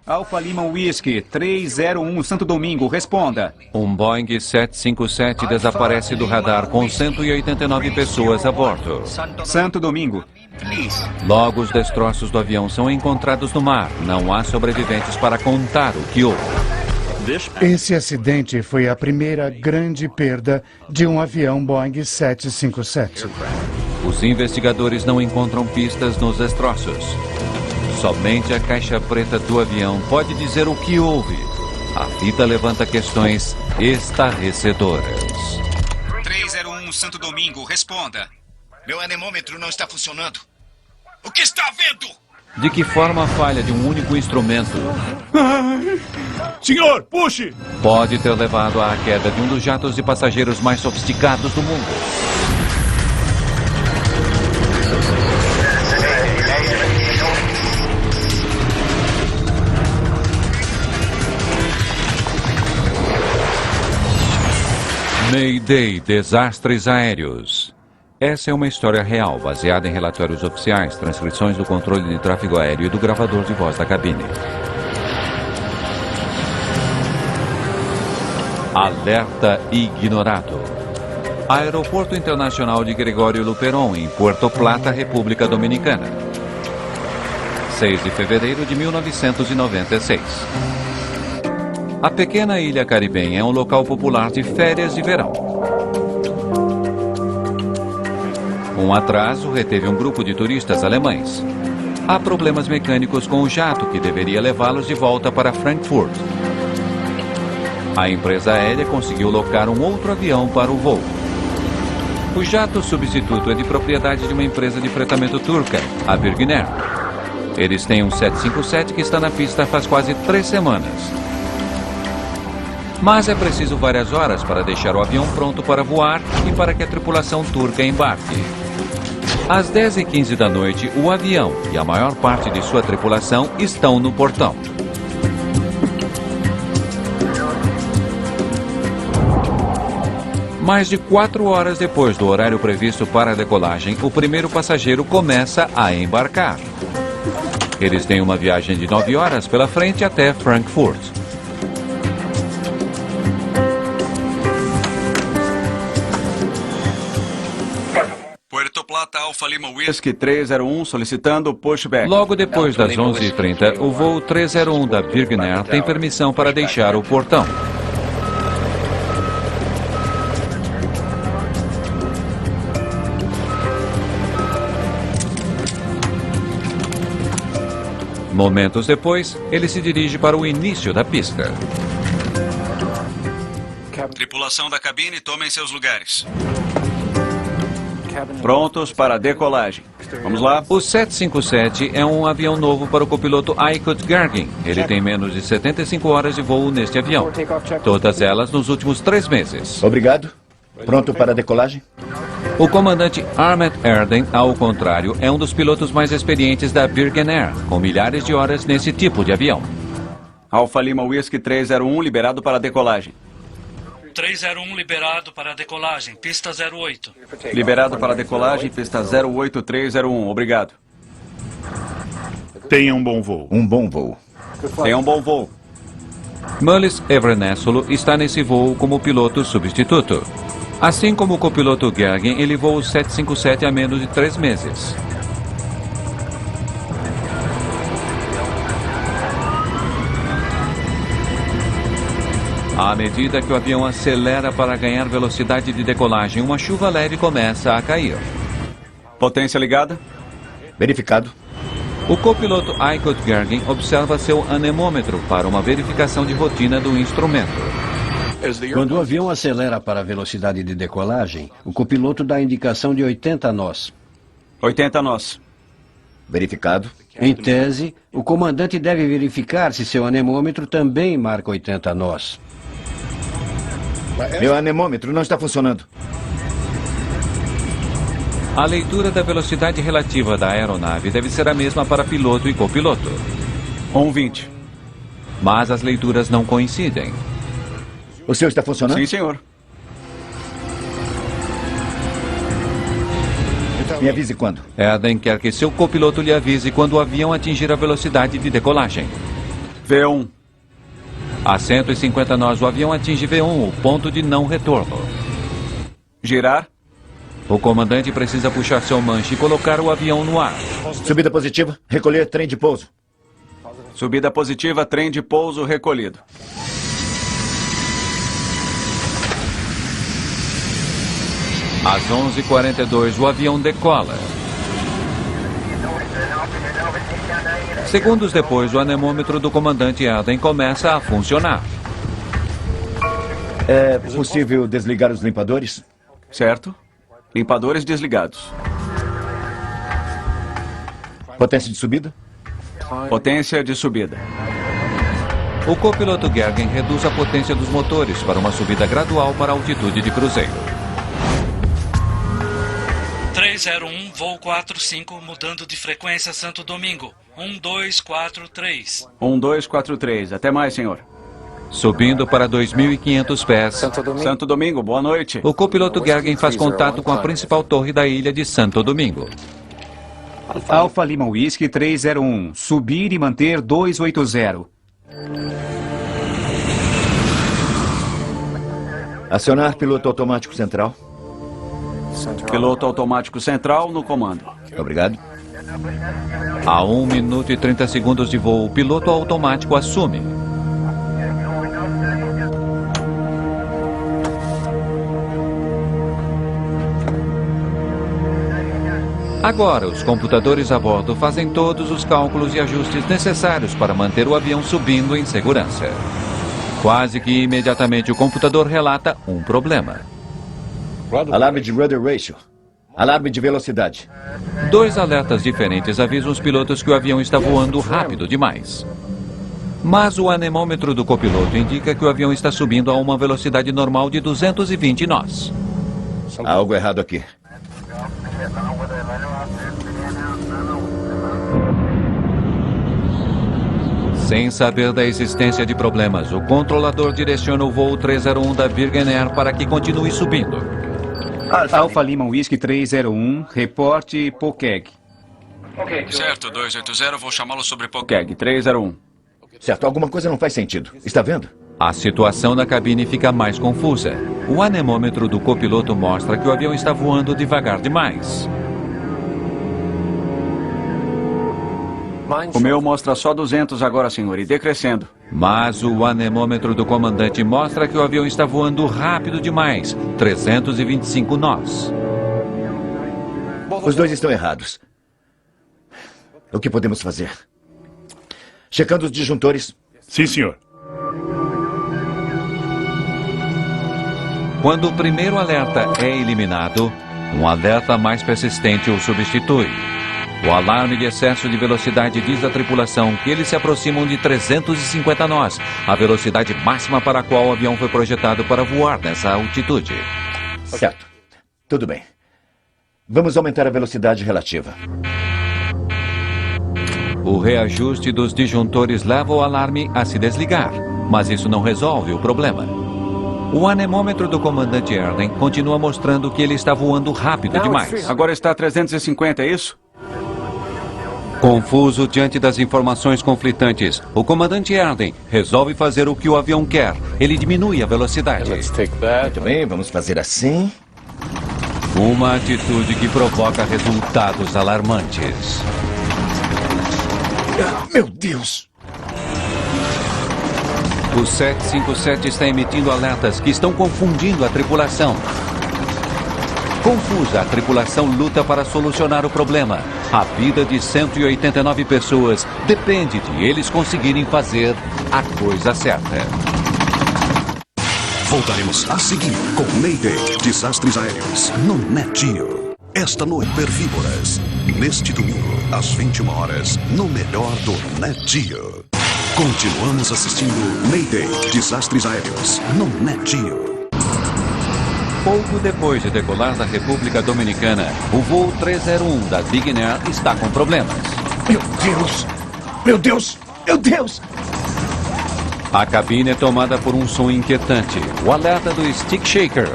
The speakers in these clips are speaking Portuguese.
Alfa Lima Whisky 301 Santo Domingo, responda. Um Boeing 757 desaparece do radar com 189 pessoas a bordo. Santo Domingo. Logo, os destroços do avião são encontrados no mar. Não há sobreviventes para contar o que houve. Esse acidente foi a primeira grande perda de um avião Boeing 757. Os investigadores não encontram pistas nos destroços. Somente a caixa preta do avião pode dizer o que houve. A fita levanta questões estarrecedoras. 301 Santo Domingo, responda. Meu anemômetro não está funcionando. O que está havendo? De que forma a falha de um único instrumento Senhor, puxe! pode ter levado à queda de um dos jatos de passageiros mais sofisticados do mundo? Mayday, desastres aéreos. Essa é uma história real, baseada em relatórios oficiais, transcrições do controle de tráfego aéreo e do gravador de voz da cabine. Alerta ignorado. Aeroporto Internacional de Gregório Luperon, em Puerto Plata, República Dominicana. 6 de fevereiro de 1996. A pequena ilha caribenha é um local popular de férias de verão. Um atraso reteve um grupo de turistas alemães. Há problemas mecânicos com o jato que deveria levá-los de volta para Frankfurt. A empresa aérea conseguiu locar um outro avião para o voo. O jato substituto é de propriedade de uma empresa de fretamento turca, a Birgner. Eles têm um 757 que está na pista faz quase 3 semanas. Mas é preciso várias horas para deixar o avião pronto para voar e para que a tripulação turca embarque. Às 10h15 da noite, o avião e a maior parte de sua tripulação estão no portão. Mais de 4 horas depois do horário previsto para a decolagem, o primeiro passageiro começa a embarcar. Eles têm uma viagem de 9 horas pela frente até Frankfurt. Puerto Plata, Alfa Lima Whisky 301 solicitando pushback. Logo depois das 11h30, o voo 301 da Birgner tem permissão para deixar o portão. Momentos depois, ele se dirige para o início da pista. Tripulação da cabine, tomem seus lugares. Prontos para a decolagem. Vamos lá. O 757 é um avião novo para o copiloto Aykut Gergin. Ele tem menos de 75 horas de voo neste avião. Todas elas nos últimos 3 meses. Obrigado. Pronto para a decolagem? O comandante Ahmet Erden, ao contrário, é um dos pilotos mais experientes da Birgner, com milhares de horas nesse tipo de avião. Alfa Lima Whisky 301 liberado para a decolagem. 301 liberado para a decolagem, pista 08. Liberado para a decolagem, pista 08301. Obrigado. Tenha um bom voo. Um bom voo. Tenha um bom voo. Mullis Evrenessolo está nesse voo como piloto substituto. Assim como o copiloto Gergin, ele voa o 757 há menos de 3 meses. À medida que o avião acelera para ganhar velocidade de decolagem, uma chuva leve começa a cair. Potência ligada. Verificado. O copiloto Aykut Gergin observa seu anemômetro para uma verificação de rotina do instrumento. Quando o avião acelera para a velocidade de decolagem, o copiloto dá a indicação de 80 nós. 80 nós. Verificado. Em tese, o comandante deve verificar se seu anemômetro também marca 80 nós. Meu anemômetro não está funcionando. A leitura da velocidade relativa da aeronave deve ser a mesma para piloto e copiloto. 120. Mas as leituras não coincidem. O seu está funcionando? Sim, senhor. Me avise quando. Erden quer que seu copiloto lhe avise quando o avião atingir a velocidade de decolagem. V1. A 150 nós, o avião atinge V1, o ponto de não retorno. Girar. O comandante precisa puxar seu manche e colocar o avião no ar. Subida positiva. Recolher trem de pouso. Subida positiva, trem de pouso recolhido. Às 11h42, o avião decola. Segundos depois, o anemômetro do comandante Eden começa a funcionar. É possível desligar os limpadores? Certo. Limpadores desligados. Potência de subida? Potência de subida. O copiloto Gergen reduz a potência dos motores para uma subida gradual para a altitude de cruzeiro. 301, voo 45, mudando de frequência Santo Domingo. 1243. 1243. Até mais, senhor. Subindo para 2.500 pés, Santo Domingo, boa noite. o copiloto Gergen faz contato com a principal torre da ilha de Santo Domingo. Alfa Lima Whisky 301. Subir e manter 280. Acionar piloto automático central. Piloto automático central no comando. Obrigado. A 1 minuto e 30 segundos de voo, o piloto automático assume. Agora, os computadores a bordo fazem todos os cálculos e ajustes necessários para manter o avião subindo em segurança. Quase que imediatamente o computador relata um problema. Alarme de rudder ratio. Alarme de velocidade. 2 alertas diferentes avisam os pilotos que o avião está voando rápido demais. Mas o anemômetro do copiloto indica que o avião está subindo a uma velocidade normal de 220 nós. Há algo errado aqui. Sem saber da existência de problemas, o controlador direciona o voo 301 da Virgin Air para que continue subindo. Alfa Lima Whisky 301. Reporte Pokeg. Certo, 280, vou chamá-lo sobre Pokeg, 301. Certo, alguma coisa não faz sentido. Está vendo? A situação na cabine fica mais confusa. O anemômetro do copiloto mostra que o avião está voando devagar demais. O meu mostra só 200 agora, senhor, e decrescendo. Mas o anemômetro do comandante mostra que o avião está voando rápido demais, 325 nós. Os dois estão errados. O que podemos fazer? Checando os disjuntores. Sim, senhor. Quando o primeiro alerta é eliminado, um alerta mais persistente o substitui. O alarme de excesso de velocidade diz à tripulação que eles se aproximam de 350 nós, a velocidade máxima para a qual o avião foi projetado para voar nessa altitude. Certo. Tudo bem. Vamos aumentar a velocidade relativa. O reajuste dos disjuntores leva o alarme a se desligar, mas isso não resolve o problema. O anemômetro do comandante Erden continua mostrando que ele está voando rápido demais. Agora está a 350, é isso? Confuso diante das informações conflitantes, o comandante Erden resolve fazer o que o avião quer. Ele diminui a velocidade. Muito bem, vamos fazer assim. Uma atitude que provoca resultados alarmantes. Meu Deus! O 757 está emitindo alertas que estão confundindo a tripulação. Confusa, a tripulação luta para solucionar o problema. A vida de 189 pessoas depende de eles conseguirem fazer a coisa certa. Voltaremos a seguir com Mayday, desastres aéreos no Netinho. Esta noite, Herbívoras. Neste domingo, às 21 horas, no melhor do Netinho. Continuamos assistindo Mayday, desastres aéreos no Netinho. Pouco depois de decolar da República Dominicana, o voo 301 da Virgin Air está com problemas. Meu Deus! Meu Deus! Meu Deus! A cabine é tomada por um som inquietante, o alerta do Stick Shaker.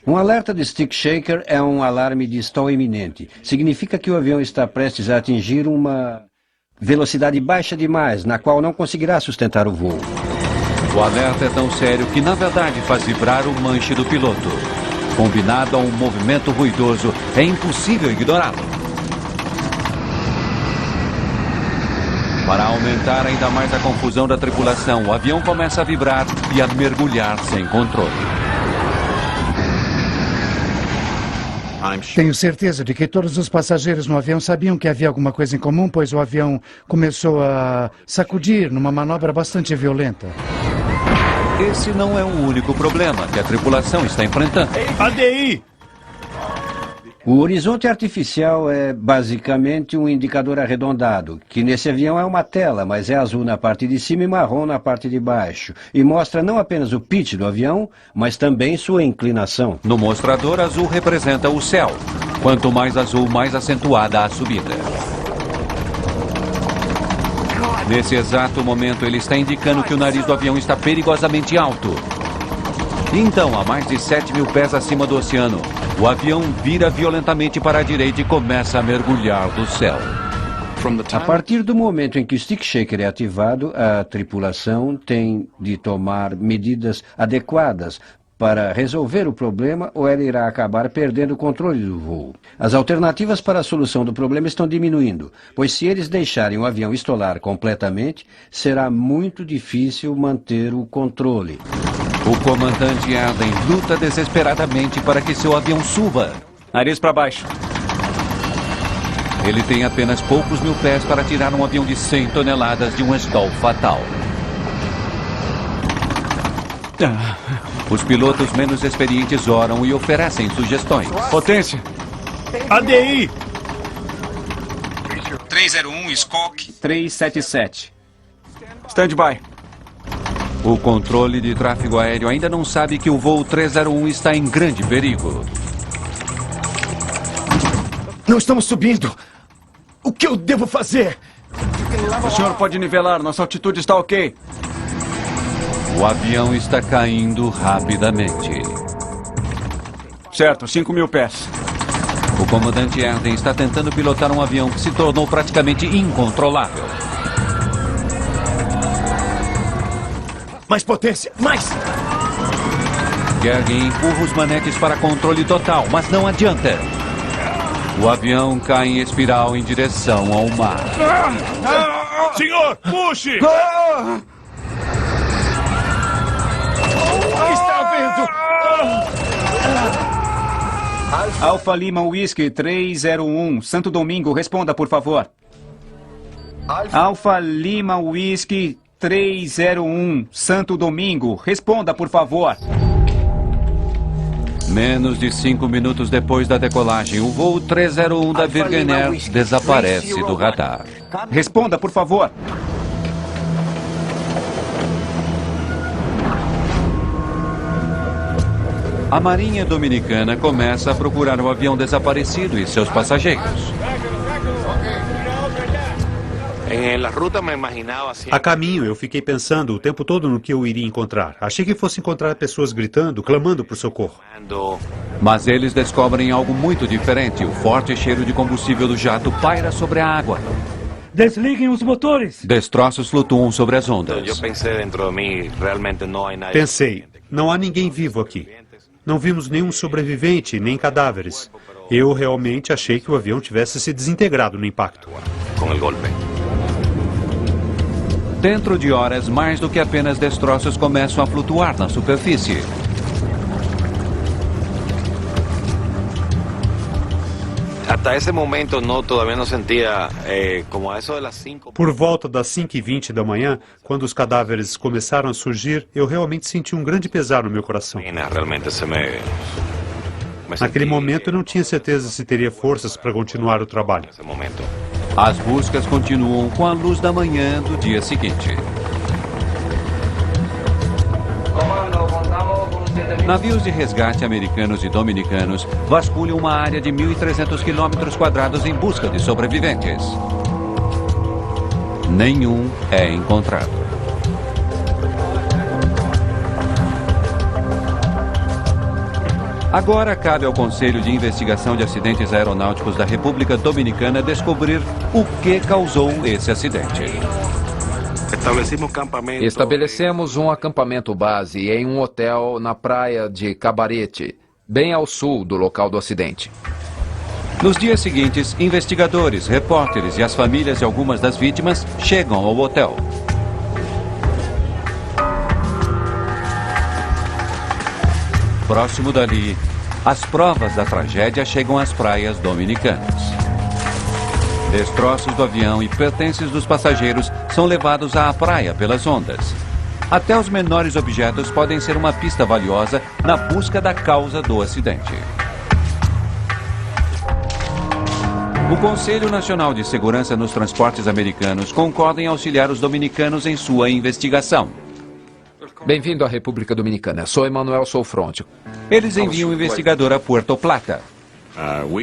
Um alerta de Stick Shaker é um alarme de stall iminente. Significa que o avião está prestes a atingir uma velocidade baixa demais, na qual não conseguirá sustentar o voo. O alerta é tão sério que, na verdade, faz vibrar o manche do piloto. Combinado a um movimento ruidoso, é impossível ignorá-lo. Para aumentar ainda mais a confusão da tripulação, o avião começa a vibrar e a mergulhar sem controle. Tenho certeza de que todos os passageiros no avião sabiam que havia alguma coisa em comum, pois o avião começou a sacudir numa manobra bastante violenta. Esse não é o único problema que a tripulação está enfrentando. ADI! O horizonte artificial é basicamente um indicador arredondado, que nesse avião é uma tela, mas é azul na parte de cima e marrom na parte de baixo. E mostra não apenas o pitch do avião, mas também sua inclinação. No mostrador, azul representa o céu. Quanto mais azul, mais acentuada a subida. Nesse exato momento, ele está indicando que o nariz do avião está perigosamente alto. Então, a mais de 7.000 pés acima do oceano, o avião vira violentamente para a direita e começa a mergulhar do céu. A partir do momento em que o stick shaker é ativado, a tripulação tem de tomar medidas adequadas para resolver o problema ou ela irá acabar perdendo o controle do voo. As alternativas para a solução do problema estão diminuindo, pois se eles deixarem o avião estolar completamente, será muito difícil manter o controle. O comandante Arden luta desesperadamente para que seu avião suba. Nariz para baixo. Ele tem apenas poucos mil pés para tirar um avião de 100 toneladas de um stall fatal. Os pilotos menos experientes oram e oferecem sugestões. Potência. ADI! 301, Skok. 377. Stand by. O controle de tráfego aéreo ainda não sabe que o voo 301 está em grande perigo. Não estamos subindo. O que eu devo fazer? O senhor pode nivelar, nossa altitude está ok. O avião está caindo rapidamente. Certo, 5.000 pés. O comandante Arden está tentando pilotar um avião que se tornou praticamente incontrolável. Mais potência, mais! Gergen empurra os manetes para controle total, mas não adianta. O avião cai em espiral em direção ao mar. Senhor, puxe! Está vendo? Alfa Lima Whisky 301, Santo Domingo, responda, por favor. Alfa Lima Whisky 301, Santo Domingo, responda, por favor. Menos de 5 minutos depois da decolagem, o voo 301 da Virgin Air desaparece do radar. Responda, por favor. A Marinha Dominicana começa a procurar o avião desaparecido e seus passageiros. A caminho, eu fiquei pensando o tempo todo no que eu iria encontrar. Achei que fosse encontrar pessoas gritando, clamando por socorro. Mas eles descobrem algo muito diferente. O forte cheiro de combustível do jato paira sobre a água. Desliguem os motores. Destroços flutuam sobre as ondas. Pensei, não há ninguém vivo aqui. Não vimos nenhum sobrevivente, nem cadáveres. Eu realmente achei que o avião tivesse se desintegrado no impacto. Dentro de horas, mais do que apenas destroços começam a flutuar na superfície. Por volta das 5h20 da manhã, quando os cadáveres começaram a surgir, eu realmente senti um grande pesar no meu coração. Naquele momento, eu não tinha certeza se teria forças para continuar o trabalho. As buscas continuam com a luz da manhã do dia seguinte. Navios de resgate americanos e dominicanos vasculham uma área de 1.300 quilômetros quadrados em busca de sobreviventes. Nenhum é encontrado. Agora cabe ao Conselho de Investigação de Acidentes Aeronáuticos da República Dominicana descobrir o que causou esse acidente. Estabelecemos um acampamento base em um hotel na praia de Cabarete, bem ao sul do local do acidente. Nos dias seguintes, investigadores, repórteres e as famílias de algumas das vítimas chegam ao hotel. Próximo dali, as provas da tragédia chegam às praias dominicanas. Destroços do avião e pertences dos passageiros são levados à praia pelas ondas. Até os menores objetos podem ser uma pista valiosa na busca da causa do acidente. O Conselho Nacional de Segurança nos Transportes Americanos concorda em auxiliar os dominicanos em sua investigação. Bem-vindo à República Dominicana. Sou Emanuel Soufronte. Eles enviam um investigador a Puerto Plata.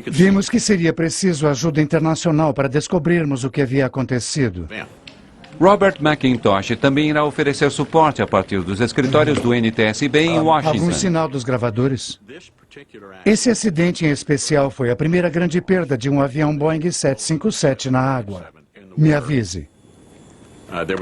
Vimos que seria preciso ajuda internacional para descobrirmos o que havia acontecido. Robert McIntosh também irá oferecer suporte a partir dos escritórios do NTSB em Washington. Algum sinal dos gravadores? Esse acidente em especial foi a primeira grande perda de um avião Boeing 757 na água. Me avise.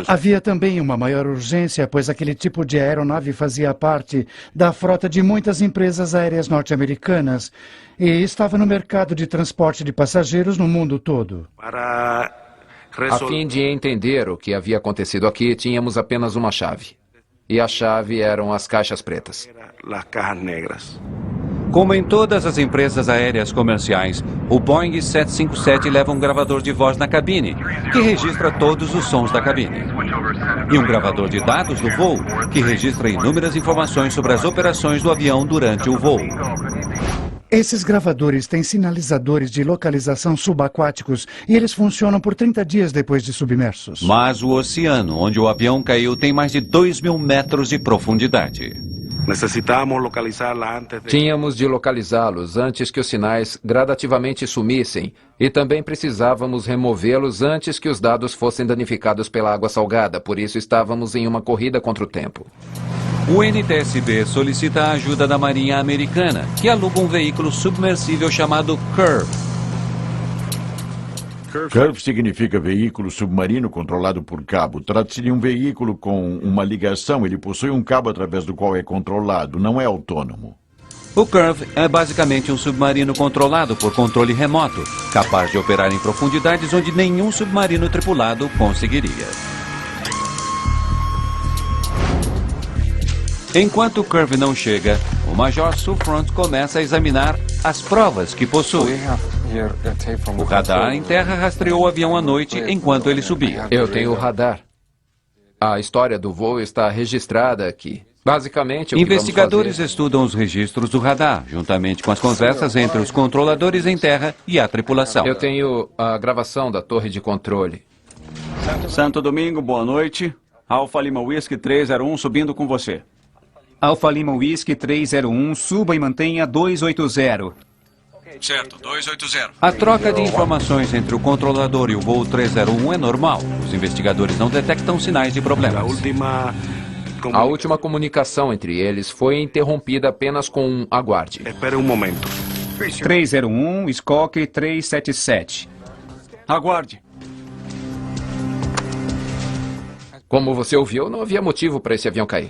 Havia também uma maior urgência, pois aquele tipo de aeronave fazia parte da frota de muitas empresas aéreas norte-americanas e estava no mercado de transporte de passageiros no mundo todo. A fim de entender o que havia acontecido aqui, tínhamos apenas uma chave. E a chave eram as caixas pretas. Como em todas as empresas aéreas comerciais, o Boeing 757 leva um gravador de voz na cabine, que registra todos os sons da cabine. E um gravador de dados do voo, que registra inúmeras informações sobre as operações do avião durante o voo. Esses gravadores têm sinalizadores de localização subaquáticos e eles funcionam por 30 dias depois de submersos. Mas o oceano onde o avião caiu tem mais de 2.000 metros de profundidade. Tínhamos de localizá-los antes que os sinais gradativamente sumissem e também precisávamos removê-los antes que os dados fossem danificados pela água salgada, por isso estávamos em uma corrida contra o tempo. O NTSB solicita a ajuda da Marinha Americana, que aluga um veículo submersível chamado Curve. Curve significa veículo submarino controlado por cabo. Trata-se de um veículo com uma ligação. Ele possui um cabo através do qual é controlado, não é autônomo. O Curve é basicamente um submarino controlado por controle remoto, capaz de operar em profundidades onde nenhum submarino tripulado conseguiria. Enquanto o Curve não chega, o Major Soufronte começa a examinar as provas que possui. O radar em terra rastreou o avião à noite enquanto ele subia. Eu tenho o radar. A história do voo está registrada aqui. Basicamente, o que investigadores estudam os registros do radar, juntamente com as conversas entre os controladores em terra e a tripulação. Eu tenho a gravação da torre de controle. Santo Domingo, boa noite. Alfa Lima Whisky 301 subindo com você. Alfa Lima Whisky 301, suba e mantenha 280. Certo, 280. A troca de informações entre o controlador e o voo 301 é normal. Os investigadores não detectam sinais de problemas. A última comunicação entre eles foi interrompida apenas com um aguarde. Espere um momento. 301, Skoke 377. Aguarde. Como você ouviu, não havia motivo para esse avião cair.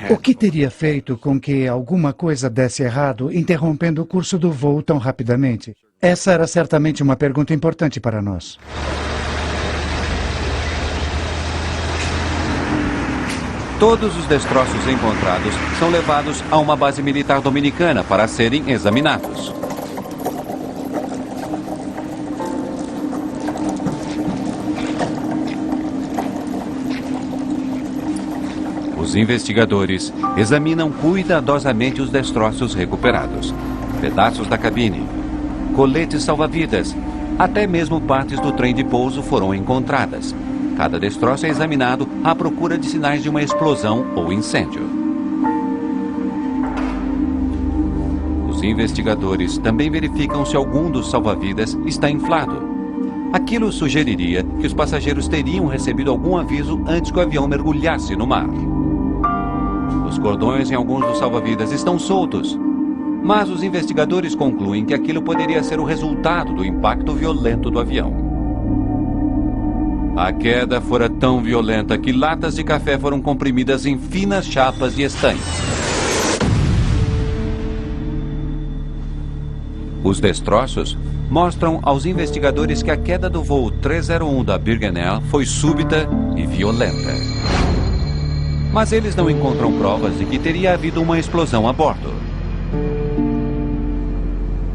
O que teria feito com que alguma coisa desse errado, interrompendo o curso do voo tão rapidamente? Essa era certamente uma pergunta importante para nós. Todos os destroços encontrados são levados a uma base militar dominicana para serem examinados. Os investigadores examinam cuidadosamente os destroços recuperados. Pedaços da cabine, coletes salva-vidas, até mesmo partes do trem de pouso foram encontradas. Cada destroço é examinado à procura de sinais de uma explosão ou incêndio. Os investigadores também verificam se algum dos salva-vidas está inflado. Aquilo sugeriria que os passageiros teriam recebido algum aviso antes que o avião mergulhasse no mar. Os cordões em alguns dos salva-vidas estão soltos, Mas os investigadores concluem que aquilo poderia ser o resultado do impacto violento do avião. A queda fora tão violenta que latas de café foram comprimidas em finas chapas de estanho. Os destroços mostram aos investigadores que a queda do voo 301 da Birgen Air foi súbita e violenta. Mas eles não encontram provas de que teria havido uma explosão a bordo.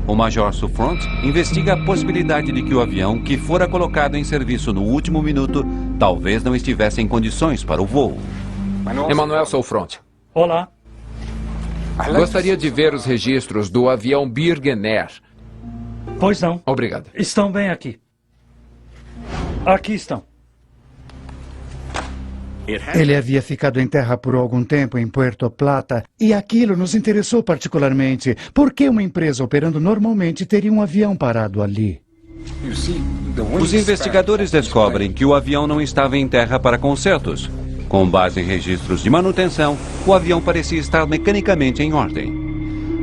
O Major Souffront investiga a possibilidade de que o avião, que fora colocado em serviço no último minuto, talvez não estivesse em condições para o voo. Emanuel Souffront. Olá. Gostaria de ver os registros do avião Birgen Air. Pois não. Obrigado. Estão bem aqui. Aqui estão. Ele havia ficado em terra por algum tempo em Puerto Plata e aquilo nos interessou particularmente. Por que uma empresa operando normalmente teria um avião parado ali? Os investigadores descobrem que o avião não estava em terra para consertos. Com base em registros de manutenção, o avião parecia estar mecanicamente em ordem.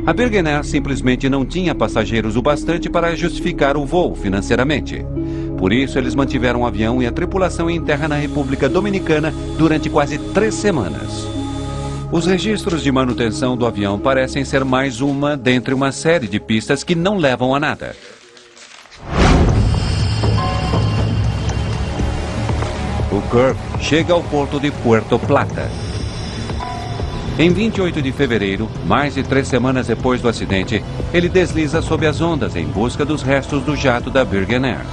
A Birgen Air simplesmente não tinha passageiros o bastante para justificar o voo financeiramente. Por isso, eles mantiveram o avião e a tripulação em terra na República Dominicana durante quase 3 semanas. Os registros de manutenção do avião parecem ser mais uma dentre uma série de pistas que não levam a nada. O Curve chega ao porto de Puerto Plata. Em 28 de fevereiro, mais de 3 semanas depois do acidente, ele desliza sob as ondas em busca dos restos do jato da Birgen Air.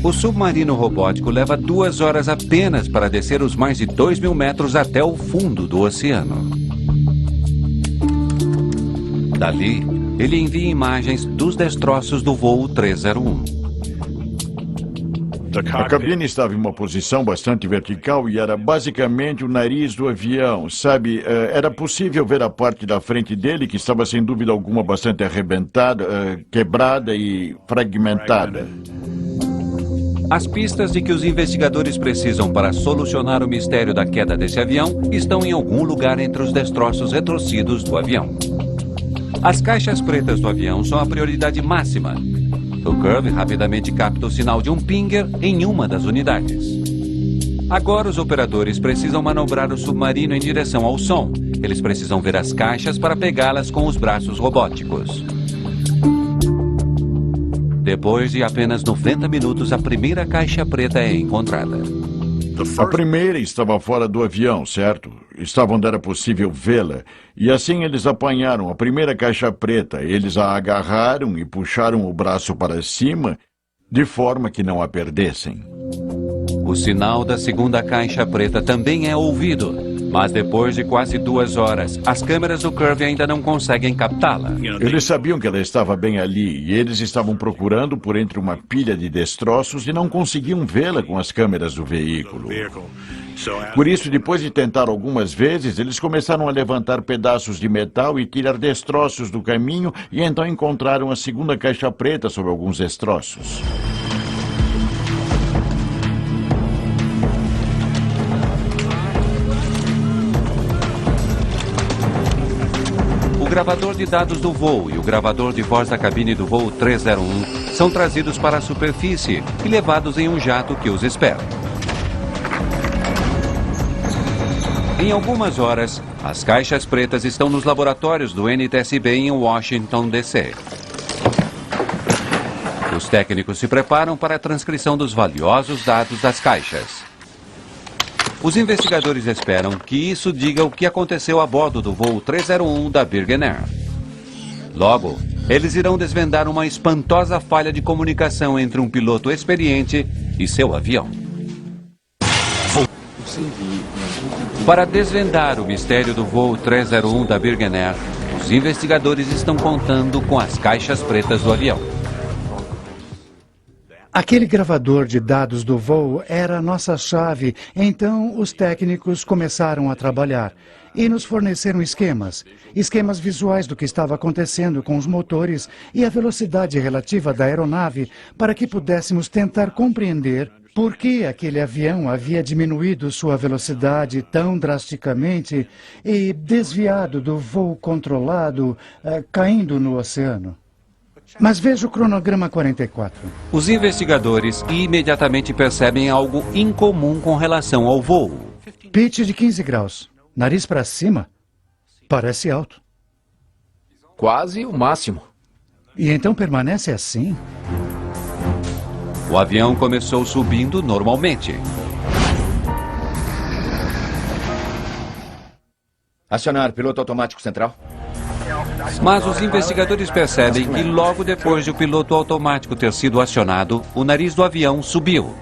O submarino robótico leva 2 horas apenas para descer os mais de 2.000 metros até o fundo do oceano. Dali, ele envia imagens dos destroços do voo 301. A cabine estava em uma posição bastante vertical e era basicamente o nariz do avião, sabe? Era possível ver a parte da frente dele, que estava sem dúvida alguma bastante arrebentada, quebrada e fragmentada. As pistas de que os investigadores precisam para solucionar o mistério da queda desse avião estão em algum lugar entre os destroços retorcidos do avião. As caixas pretas do avião são a prioridade máxima. O Curve rapidamente capta o sinal de um pinger em uma das unidades. Agora os operadores precisam manobrar o submarino em direção ao som. Eles precisam ver as caixas para pegá-las com os braços robóticos. Depois de apenas 90 minutos, a primeira caixa preta é encontrada. A primeira estava fora do avião, certo? Estava onde era possível vê-la. E assim eles apanharam a primeira caixa preta. Eles a agarraram e puxaram o braço para cima, de forma que não a perdessem. O sinal da segunda caixa preta também é ouvido. Mas depois de quase 2 horas, as câmeras do Curve ainda não conseguem captá-la. Eles sabiam que ela estava bem ali e eles estavam procurando por entre uma pilha de destroços e não conseguiam vê-la com as câmeras do veículo. Por isso, depois de tentar algumas vezes, eles começaram a levantar pedaços de metal e tirar destroços do caminho e então encontraram a segunda caixa preta sobre alguns destroços. O gravador de dados do voo e o gravador de voz da cabine do voo 301 são trazidos para a superfície e levados em um jato que os espera. Em algumas horas, as caixas pretas estão nos laboratórios do NTSB em Washington, D.C. Os técnicos se preparam para a transcrição dos valiosos dados das caixas. Os investigadores esperam que isso diga o que aconteceu a bordo do voo 301 da Birgen Air. Logo, eles irão desvendar uma espantosa falha de comunicação entre um piloto experiente e seu avião. Para desvendar o mistério do voo 301 da Birgen Air, os investigadores estão contando com as caixas pretas do avião. Aquele gravador de dados do voo era a nossa chave, então os técnicos começaram a trabalhar e nos forneceram esquemas visuais do que estava acontecendo com os motores e a velocidade relativa da aeronave para que pudéssemos tentar compreender por que aquele avião havia diminuído sua velocidade tão drasticamente e desviado do voo controlado, caindo no oceano. Mas veja o cronograma 44. Os investigadores imediatamente percebem algo incomum com relação ao voo. Pitch de 15 graus. Nariz para cima. Parece alto. Quase o máximo. E então permanece assim? O avião começou subindo normalmente. Acionar piloto automático central. Mas os investigadores percebem que logo depois de o piloto automático ter sido acionado, o nariz do avião subiu.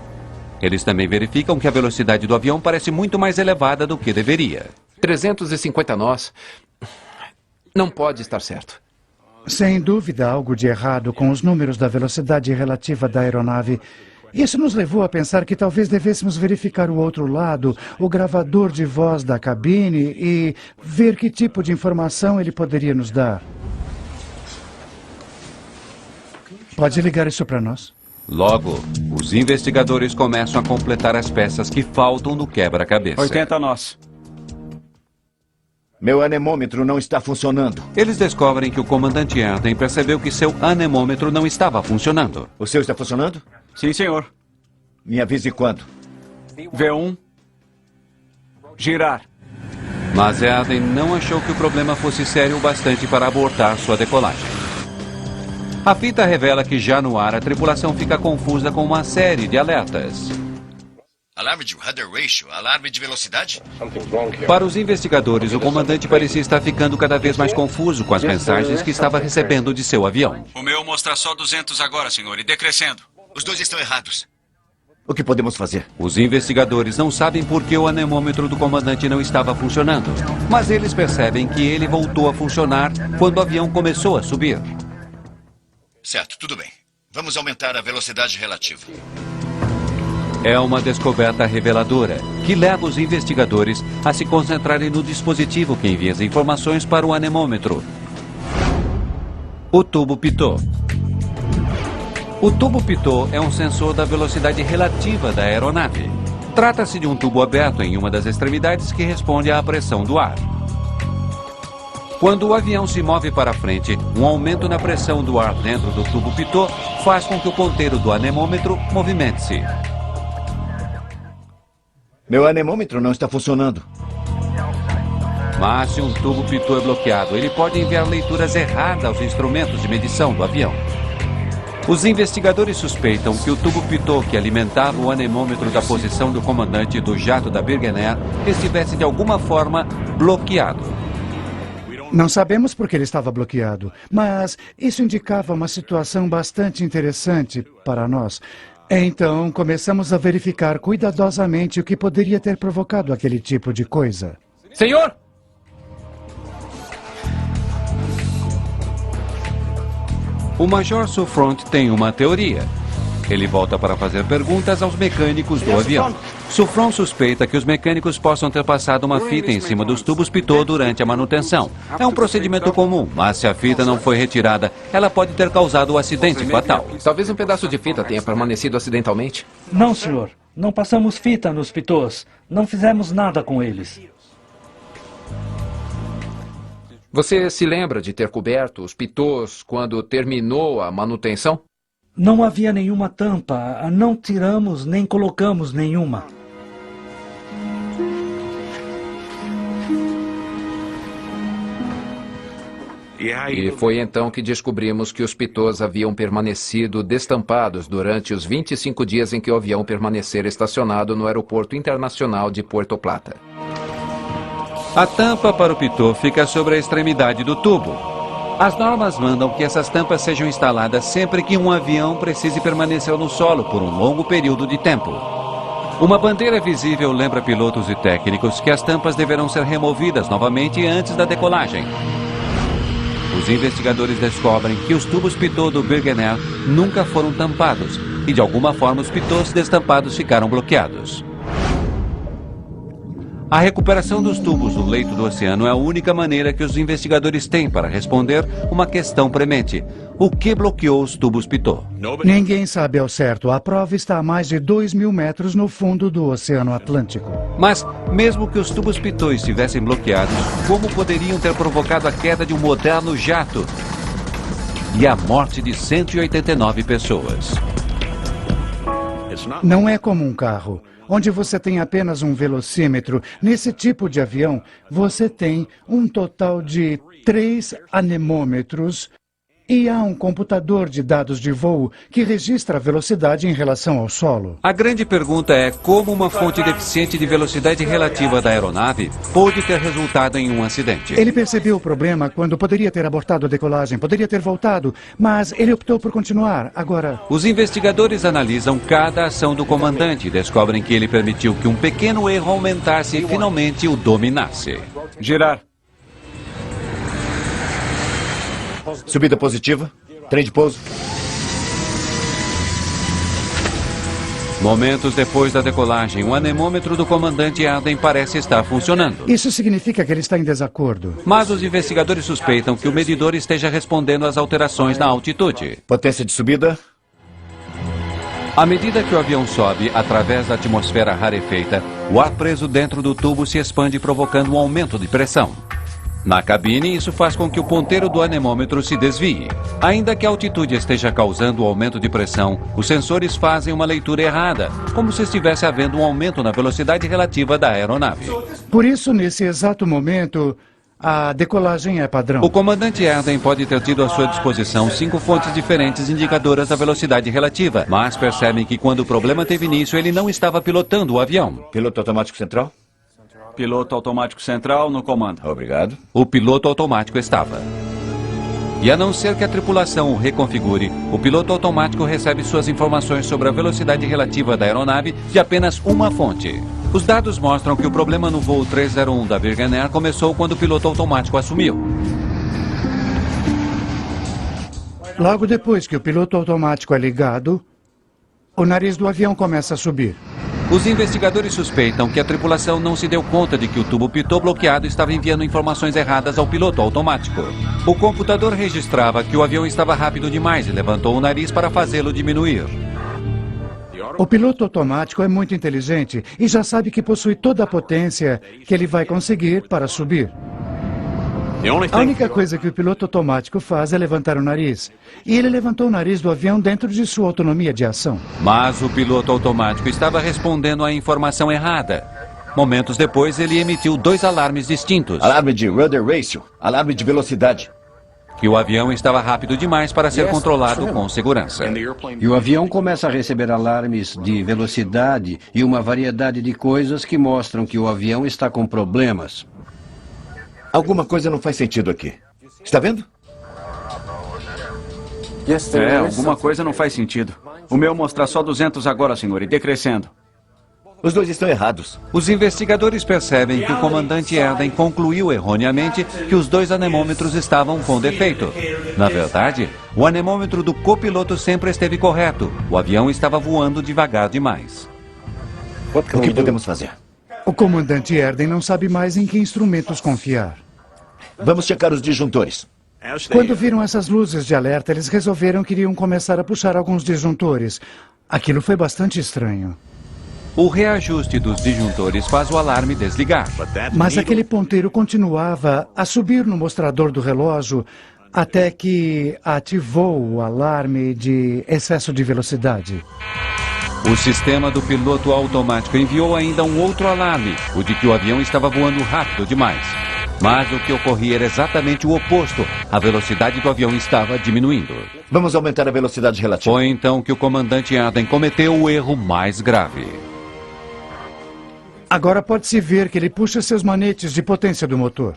Eles também verificam que a velocidade do avião parece muito mais elevada do que deveria. 350 nós. Não pode estar certo. Sem dúvida, algo de errado com os números da velocidade relativa da aeronave. Isso nos levou a pensar que talvez devêssemos verificar o outro lado, o gravador de voz da cabine, e ver que tipo de informação ele poderia nos dar. Pode ligar isso para nós? Logo, os investigadores começam a completar as peças que faltam no quebra-cabeça. 80 nós. Meu anemômetro não está funcionando. Eles descobrem que o comandante Anthony percebeu que seu anemômetro não estava funcionando. O seu está funcionando? Sim, senhor. Me avise quando. V1. Girar. Mas Anthony não achou que o problema fosse sério o bastante para abortar sua decolagem. A fita revela que já no ar a tripulação fica confusa com uma série de alertas. Alarme de rudder ratio, alarme de velocidade? Para os investigadores, o comandante parecia estar ficando cada vez mais confuso com as mensagens que estava recebendo de seu avião. O meu mostra só 200 agora, senhor, e decrescendo. Os dois estão errados. O que podemos fazer? Os investigadores não sabem por que o anemômetro do comandante não estava funcionando, mas eles percebem que ele voltou a funcionar quando o avião começou a subir. Certo, tudo bem. Vamos aumentar a velocidade relativa. É uma descoberta reveladora, que leva os investigadores a se concentrarem no dispositivo que envia as informações para o anemômetro. O tubo pitot. O tubo pitot é um sensor da velocidade relativa da aeronave. Trata-se de um tubo aberto em uma das extremidades que responde à pressão do ar. Quando o avião se move para frente, um aumento na pressão do ar dentro do tubo pitot faz com que o ponteiro do anemômetro movimente-se. Meu anemômetro não está funcionando. Mas se um tubo pitot é bloqueado, ele pode enviar leituras erradas aos instrumentos de medição do avião. Os investigadores suspeitam que o tubo pitot que alimentava o anemômetro da posição do comandante do jato da Birgenair estivesse de alguma forma bloqueado. Não sabemos por que ele estava bloqueado, mas isso indicava uma situação bastante interessante para nós. Então, começamos a verificar cuidadosamente o que poderia ter provocado aquele tipo de coisa. Senhor! O Major Suffront tem uma teoria. Ele volta para fazer perguntas aos mecânicos do avião. Suffront suspeita que os mecânicos possam ter passado uma fita em cima dos tubos pitot durante a manutenção. É um procedimento comum, mas se a fita não foi retirada, ela pode ter causado o acidente fatal. Talvez um pedaço de fita tenha permanecido acidentalmente. Não, senhor. Não passamos fita nos pitôs. Não fizemos nada com eles. Você se lembra de ter coberto os pitôs quando terminou a manutenção? Não havia nenhuma tampa. Não tiramos nem colocamos nenhuma. E foi então que descobrimos que os pitôs haviam permanecido destampados durante os 25 dias em que o avião permanecera estacionado no Aeroporto Internacional de Puerto Plata. A tampa para o pitot fica sobre a extremidade do tubo. As normas mandam que essas tampas sejam instaladas sempre que um avião precise permanecer no solo por um longo período de tempo. Uma bandeira visível lembra pilotos e técnicos que as tampas deverão ser removidas novamente antes da decolagem. Os investigadores descobrem que os tubos pitot do Birgenair nunca foram tampados e, de alguma forma, os pitôs destampados ficaram bloqueados. A recuperação dos tubos do leito do oceano é a única maneira que os investigadores têm para responder uma questão premente. O que bloqueou os tubos Pitot? Ninguém sabe ao certo. A prova está a mais de 2.000 metros no fundo do Oceano Atlântico. Mas, mesmo que os tubos Pitot estivessem bloqueados, como poderiam ter provocado a queda de um moderno jato e a morte de 189 pessoas? Não é como um carro, onde você tem apenas um velocímetro. Nesse tipo de avião, você tem um total de 3 anemômetros e há um computador de dados de voo que registra a velocidade em relação ao solo. A grande pergunta é como uma fonte deficiente de velocidade relativa da aeronave pôde ter resultado em um acidente. Ele percebeu o problema quando poderia ter abortado a decolagem, poderia ter voltado, mas ele optou por continuar. Agora, os investigadores analisam cada ação do comandante e descobrem que ele permitiu que um pequeno erro aumentasse e finalmente o dominasse. Girar. Subida positiva. Trem de pouso. Momentos depois da decolagem, o anemômetro do comandante Eden parece estar funcionando. Isso significa que ele está em desacordo. Mas os investigadores suspeitam que o medidor esteja respondendo às alterações na altitude. Potência de subida. À medida que o avião sobe através da atmosfera rarefeita, o ar preso dentro do tubo se expande, provocando um aumento de pressão. Na cabine, isso faz com que o ponteiro do anemômetro se desvie. Ainda que a altitude esteja causando o aumento de pressão, os sensores fazem uma leitura errada, como se estivesse havendo um aumento na velocidade relativa da aeronave. Por isso, nesse exato momento, a decolagem é padrão. O comandante Eden pode ter tido à sua disposição 5 fontes diferentes indicadoras da velocidade relativa, mas percebem que quando o problema teve início, ele não estava pilotando o avião. Piloto automático central? Piloto automático central no comando. Obrigado. O piloto automático estava. E a não ser que a tripulação o reconfigure, o piloto automático recebe suas informações sobre a velocidade relativa da aeronave de apenas uma fonte. Os dados mostram que o problema no voo 301 da Virgin Air começou quando o piloto automático assumiu. Logo depois que o piloto automático é ligado, o nariz do avião começa a subir. Os investigadores suspeitam que a tripulação não se deu conta de que o tubo Pitot bloqueado estava enviando informações erradas ao piloto automático. O computador registrava que o avião estava rápido demais e levantou o nariz para fazê-lo diminuir. O piloto automático é muito inteligente e já sabe que possui toda a potência que ele vai conseguir para subir. A única coisa que o piloto automático faz é levantar o nariz. E ele levantou o nariz do avião dentro de sua autonomia de ação. Mas o piloto automático estava respondendo à informação errada. Momentos depois, ele emitiu 2 alarmes distintos. Alarme de rudder ratio, alarme de velocidade. Que o avião estava rápido demais para ser controlado com segurança. E o avião começa a receber alarmes de velocidade e uma variedade de coisas que mostram que o avião está com problemas. Alguma coisa não faz sentido aqui. Está vendo? Alguma coisa não faz sentido. O meu mostra só 200 agora, senhor, e decrescendo. Os dois estão errados. Os investigadores percebem que o comandante Eden concluiu erroneamente que os 2 anemômetros estavam com defeito. Na verdade, o anemômetro do copiloto sempre esteve correto. O avião estava voando devagar demais. O que podemos fazer? O comandante Eden não sabe mais em que instrumentos confiar. Vamos checar os disjuntores. Quando viram essas luzes de alerta, eles resolveram que iriam começar a puxar alguns disjuntores. Aquilo foi bastante estranho. O reajuste dos disjuntores faz o alarme desligar. Mas aquele ponteiro continuava a subir no mostrador do relógio até que ativou o alarme de excesso de velocidade. O sistema do piloto automático enviou ainda um outro alarme, o de que o avião estava voando rápido demais. Mas o que ocorria era exatamente o oposto. A velocidade do avião estava diminuindo. Vamos aumentar a velocidade relativa. Foi então que o comandante Eden cometeu o erro mais grave. Agora pode-se ver que ele puxa seus manetes de potência do motor.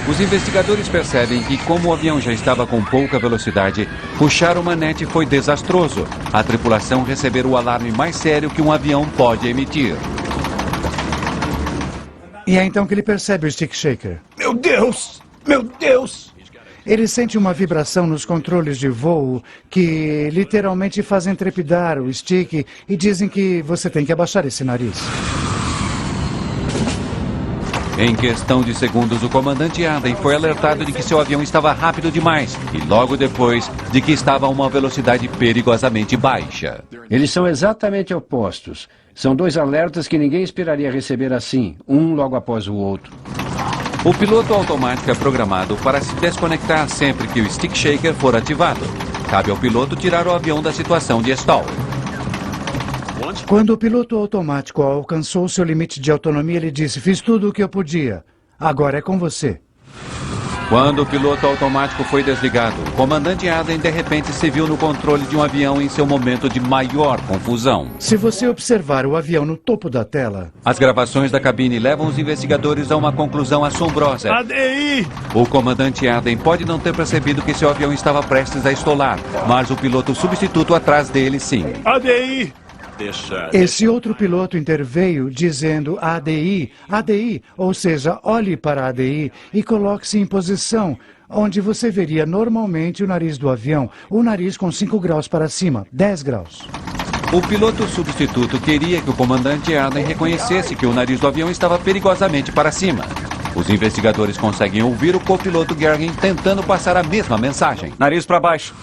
Os investigadores percebem que, como o avião já estava com pouca velocidade, puxar o manete foi desastroso. A tripulação recebeu o alarme mais sério que um avião pode emitir. E é então que ele percebe o stick shaker. Meu Deus! Meu Deus! Ele sente uma vibração nos controles de voo que literalmente fazem trepidar o stick e dizem que você tem que abaixar esse nariz. Em questão de segundos, o comandante Aden foi alertado de que seu avião estava rápido demais e logo depois de que estava a uma velocidade perigosamente baixa. Eles são exatamente opostos. São dois alertas que ninguém esperaria receber assim, um logo após o outro. O piloto automático é programado para se desconectar sempre que o stick shaker for ativado. Cabe ao piloto tirar o avião da situação de stall. Quando o piloto automático alcançou seu limite de autonomia, ele disse: fiz tudo o que eu podia. Agora é com você. Quando o piloto automático foi desligado, o comandante Aden de repente se viu no controle de um avião em seu momento de maior confusão. Se você observar o avião no topo da tela... As gravações da cabine levam os investigadores a uma conclusão assombrosa. ADI! O comandante Aden pode não ter percebido que seu avião estava prestes a estolar, mas o piloto substituto atrás dele sim. ADI! Esse outro piloto interveio dizendo ADI, ADI, ou seja, olhe para a ADI e coloque-se em posição onde você veria normalmente o nariz do avião, o nariz com 5 graus para cima, 10 graus. O piloto substituto queria que o comandante Aden reconhecesse que o nariz do avião estava perigosamente para cima. Os investigadores conseguem ouvir o copiloto Gergen tentando passar a mesma mensagem. Nariz para baixo.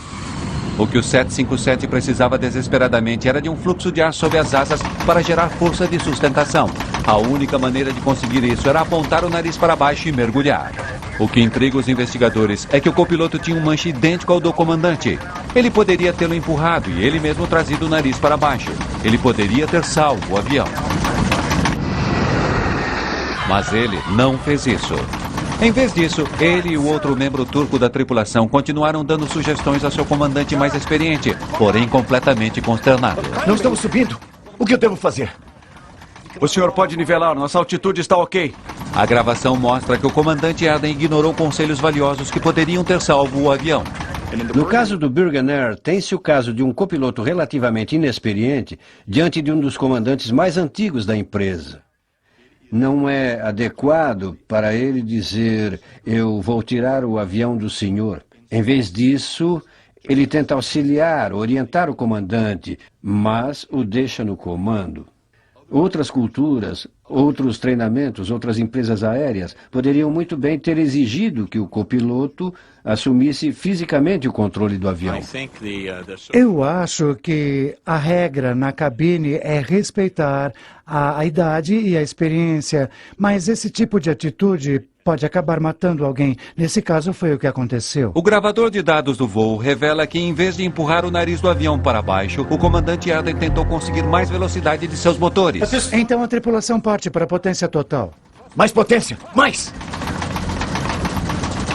O que o 757 precisava desesperadamente era de um fluxo de ar sob as asas para gerar força de sustentação. A única maneira de conseguir isso era apontar o nariz para baixo e mergulhar. O que intriga os investigadores é que o copiloto tinha um manche idêntico ao do comandante. Ele poderia tê-lo empurrado e ele mesmo trazido o nariz para baixo. Ele poderia ter salvo o avião. Mas ele não fez isso. Em vez disso, ele e o outro membro turco da tripulação continuaram dando sugestões ao seu comandante mais experiente, porém completamente consternado. Não estamos subindo. O que eu devo fazer? O senhor pode nivelar, nossa altitude está ok. A gravação mostra que o comandante Aden ignorou conselhos valiosos que poderiam ter salvo o avião. No caso do Burgener, tem-se o caso de um copiloto relativamente inexperiente diante de um dos comandantes mais antigos da empresa. Não é adequado para ele dizer: eu vou tirar o avião do senhor. Em vez disso, ele tenta auxiliar, orientar o comandante, mas o deixa no comando. Outras culturas, outros treinamentos, outras empresas aéreas poderiam muito bem ter exigido que o copiloto assumisse fisicamente o controle do avião. Eu acho que a regra na cabine é respeitar a idade e a experiência, mas esse tipo de atitude pode acabar matando alguém. Nesse caso foi o que aconteceu. O gravador de dados do voo revela que, em vez de empurrar o nariz do avião para baixo, o comandante Aden tentou conseguir mais velocidade de seus motores. Então a tripulação parte para a potência total. Mais potência! Mais!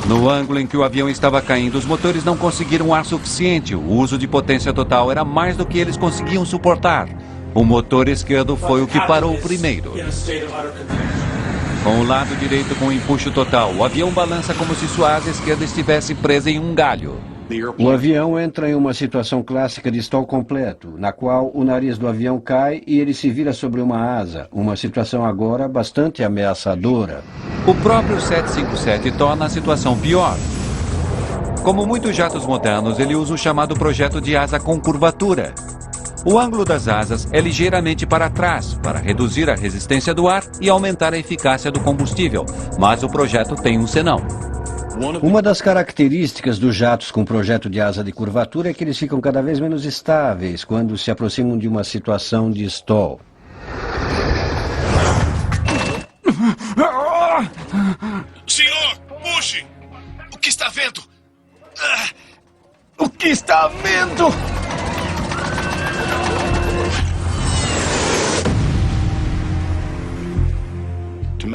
No ângulo em que o avião estava caindo, os motores não conseguiram ar suficiente. O uso de potência total era mais do que eles conseguiam suportar. O motor esquerdo foi o que parou primeiro. Com o lado direito com empuxo total, o avião balança como se sua asa esquerda estivesse presa em um galho. O avião entra em uma situação clássica de stall completo, na qual o nariz do avião cai e ele se vira sobre uma asa, uma situação agora bastante ameaçadora. O próprio 757 torna a situação pior. Como muitos jatos modernos, ele usa o chamado projeto de asa com curvatura. O ângulo das asas é ligeiramente para trás, para reduzir a resistência do ar e aumentar a eficácia do combustível, mas o projeto tem um senão. Uma das características dos jatos com projeto de asa de curvatura é que eles ficam cada vez menos estáveis quando se aproximam de uma situação de stall. Senhor, puxe! O que está vendo? O que está vendo?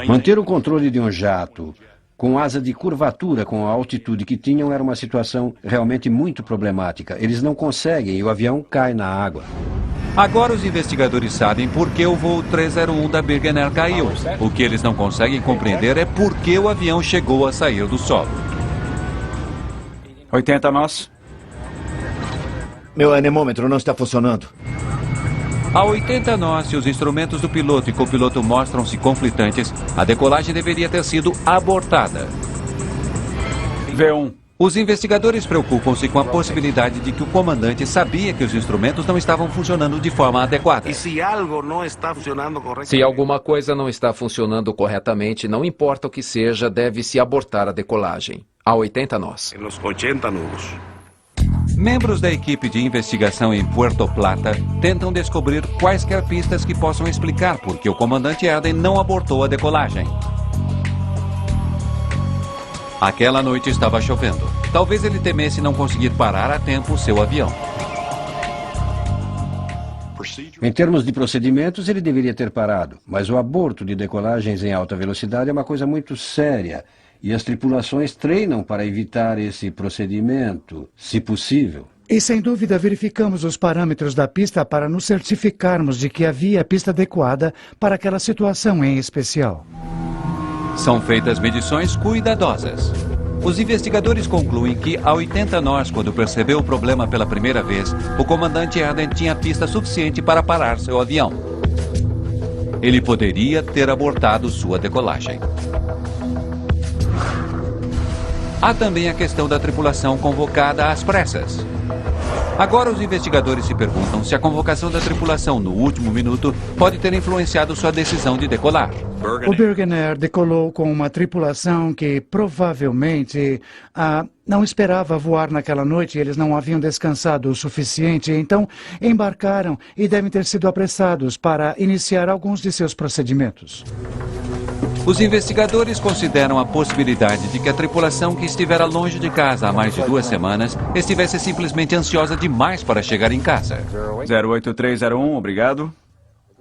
Manter o controle de um jato com asa de curvatura com a altitude que tinham era uma situação realmente muito problemática. Eles não conseguem e o avião cai na água. Agora os investigadores sabem por que o voo 301 da Burgener caiu. O que eles não conseguem compreender é por que o avião chegou a sair do solo. 80 nós. Meu anemômetro não está funcionando. A 80 nós, se os instrumentos do piloto e copiloto mostram-se conflitantes, a decolagem deveria ter sido abortada. V1, Os investigadores preocupam-se com a possibilidade de que o comandante sabia que os instrumentos não estavam funcionando de forma adequada. Se alguma coisa não está funcionando corretamente, não importa o que seja, deve-se abortar a decolagem. A 80 nós. Membros da equipe de investigação em Puerto Plata tentam descobrir quaisquer pistas que possam explicar por que o comandante Eden não abortou a decolagem. Aquela noite estava chovendo. Talvez ele temesse não conseguir parar a tempo seu avião. Em termos de procedimentos, ele deveria ter parado, mas o aborto de decolagens em alta velocidade é uma coisa muito séria e as tripulações treinam para evitar esse procedimento, se possível. E sem dúvida verificamos os parâmetros da pista para nos certificarmos de que havia a pista adequada para aquela situação em especial. São feitas medições cuidadosas. Os investigadores concluem que, a 80 nós, quando percebeu o problema pela primeira vez, o comandante Eden tinha pista suficiente para parar seu avião. Ele poderia ter abortado sua decolagem. Há também a questão da tripulação convocada às pressas. Agora os investigadores se perguntam se a convocação da tripulação no último minuto pode ter influenciado sua decisão de decolar. O Bergen Air decolou com uma tripulação que provavelmente não esperava voar naquela noite. Eles não haviam descansado o suficiente, então embarcaram e devem ter sido apressados para iniciar alguns de seus procedimentos. Os investigadores consideram a possibilidade de que a tripulação que estivera longe de casa há mais de 2 semanas estivesse simplesmente ansiosa demais para chegar em casa. 08301, obrigado.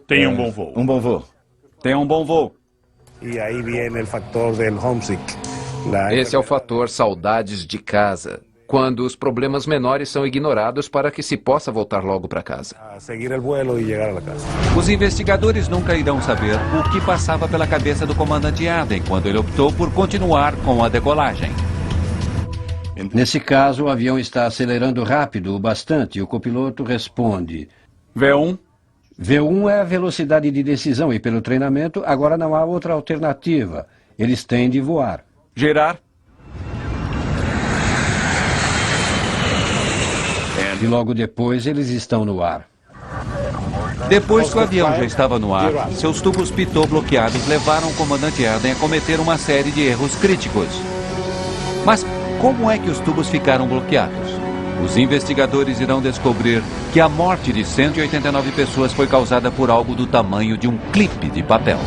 Tenha um bom voo. Um bom voo. Tenha um bom voo. Esse é o fator saudades de casa, quando os problemas menores são ignorados para que se possa voltar logo para casa. Os investigadores nunca irão saber o que passava pela cabeça do comandante Eden quando ele optou por continuar com a decolagem. Nesse caso, o avião está acelerando rápido o bastante e o copiloto responde: V1. V1 é a velocidade de decisão e pelo treinamento agora não há outra alternativa. Eles têm de voar. Girar. E logo depois eles estão no ar. Depois que o avião já estava no ar, seus tubos pitot bloqueados levaram o comandante Eden a cometer uma série de erros críticos. Mas como é que os tubos ficaram bloqueados? Os investigadores irão descobrir que a morte de 189 pessoas foi causada por algo do tamanho de um clipe de papel.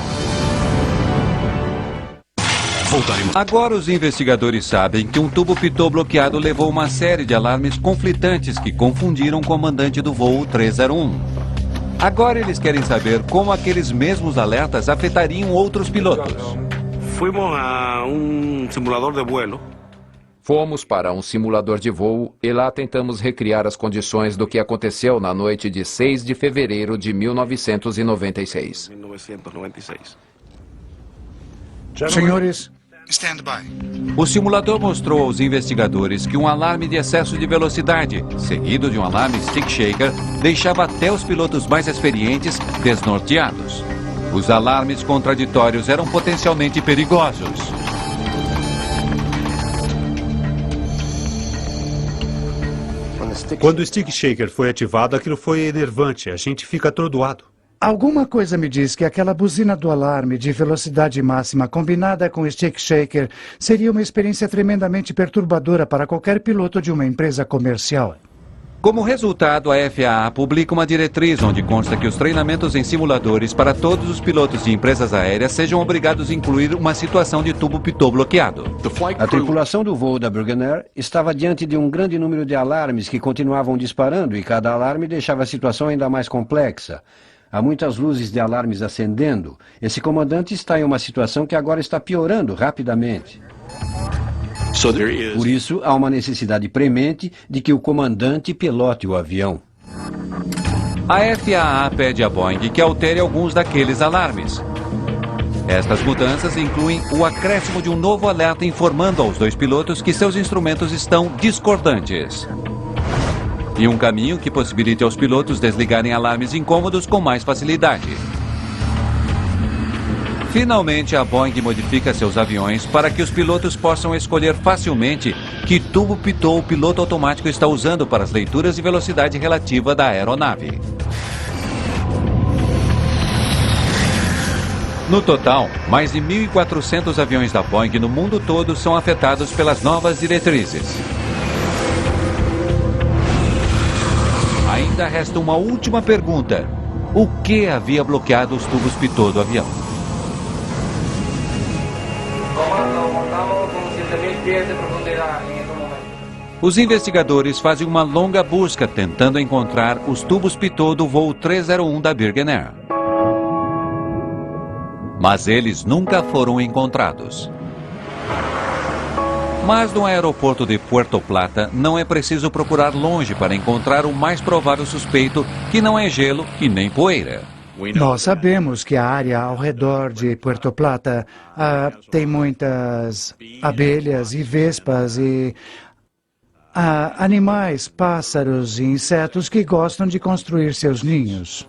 Voltaremos. Agora os investigadores sabem que um tubo pitot bloqueado levou uma série de alarmes conflitantes que confundiram o comandante do voo 301. Agora eles querem saber como aqueles mesmos alertas afetariam outros pilotos. Fomos para um simulador de voo e lá tentamos recriar as condições do que aconteceu na noite de 6 de fevereiro de 1996. Senhores, Stand by. O simulador mostrou aos investigadores que um alarme de excesso de velocidade, seguido de um alarme stick shaker, deixava até os pilotos mais experientes desnorteados. Os alarmes contraditórios eram potencialmente perigosos. Quando o stick shaker foi ativado, aquilo foi enervante. A gente fica atordoado. alguma coisa me diz que aquela buzina do alarme de velocidade máxima combinada com o stick shaker seria uma experiência tremendamente perturbadora para qualquer piloto de uma empresa comercial. Como resultado, a FAA publica uma diretriz onde consta que os treinamentos em simuladores para todos os pilotos de empresas aéreas sejam obrigados a incluir uma situação de tubo pitot bloqueado. A tripulação do voo da Bergen Air estava diante de um grande número de alarmes que continuavam disparando e cada alarme deixava a situação ainda mais complexa. Há muitas luzes de alarmes acendendo. Esse comandante está em uma situação que agora está piorando rapidamente. Por isso, há uma necessidade premente de que o comandante pilote o avião. A FAA pede a Boeing que altere alguns daqueles alarmes. Estas mudanças incluem o acréscimo de um novo alerta informando aos dois pilotos que seus instrumentos estão discordantes. E um caminho que possibilite aos pilotos desligarem alarmes incômodos com mais facilidade. Finalmente, a Boeing modifica seus aviões para que os pilotos possam escolher facilmente que tubo pitot o piloto automático está usando para as leituras de velocidade relativa da aeronave. No total, mais de 1.400 aviões da Boeing no mundo todo são afetados pelas novas diretrizes. Ainda resta uma última pergunta. O que havia bloqueado os tubos pitot do avião? Os investigadores fazem uma longa busca tentando encontrar os tubos pitot do voo 301 da Birgen Air. Mas eles nunca foram encontrados. Mas no aeroporto de Puerto Plata não é preciso procurar longe para encontrar o mais provável suspeito, que não é gelo e nem poeira. Nós sabemos que a área ao redor de Puerto Plata tem muitas abelhas e vespas e animais, pássaros e insetos que gostam de construir seus ninhos.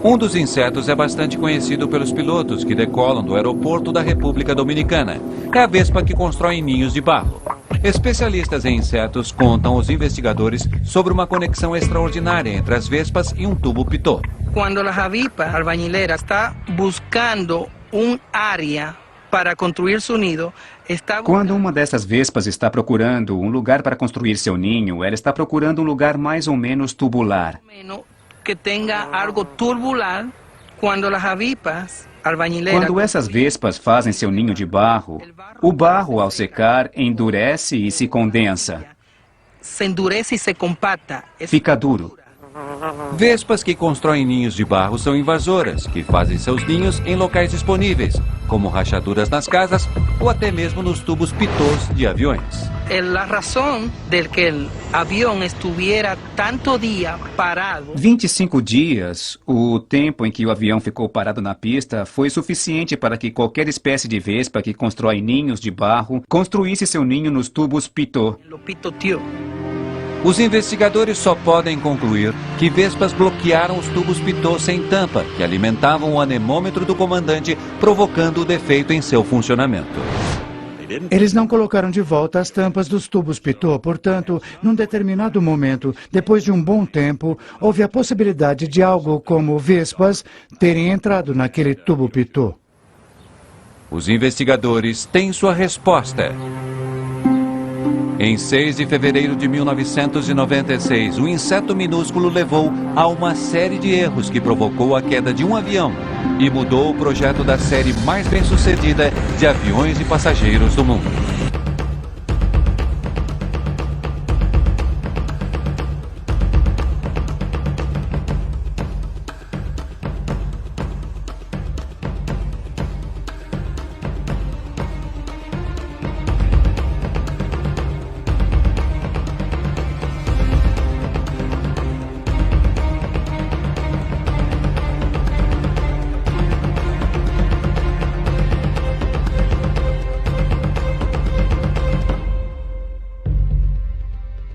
Um dos insetos é bastante conhecido pelos pilotos que decolam do aeroporto da República Dominicana. É a vespa que constrói ninhos de barro. Especialistas em insetos contam aos investigadores sobre uma conexão extraordinária entre as vespas e um tubo pitot. Quando a avispa albañilera está buscando área para construir seu nido, Quando uma dessas vespas está procurando um lugar para construir seu ninho, ela está procurando um lugar mais ou menos tubular. que tenha algo tubular. Quando as avispas Quando essas vespas fazem seu ninho de barro, o barro, ao secar, endurece e se condensa. Se endurece e se compacta. Fica duro. Vespas que constroem ninhos de barro são invasoras, que fazem seus ninhos em locais disponíveis, como rachaduras nas casas ou até mesmo nos tubos pitot de aviões. A razão de que o avião estivesse tanto dia parado. 25 dias, o tempo em que o avião ficou parado na pista, foi suficiente para que qualquer espécie de vespa que constrói ninhos de barro construísse seu ninho nos tubos pitot. Os investigadores só podem concluir que vespas bloquearam os tubos pitot sem tampa, que alimentavam o anemômetro do comandante, provocando o defeito em seu funcionamento. Eles não colocaram de volta as tampas dos tubos pitot, portanto, num determinado momento, depois de um bom tempo, houve a possibilidade de algo como vespas terem entrado naquele tubo pitot. Os investigadores têm sua resposta. Em 6 de fevereiro de 1996, um inseto minúsculo levou a uma série de erros que provocou a queda de um avião e mudou o projeto da série mais bem-sucedida de aviões e passageiros do mundo.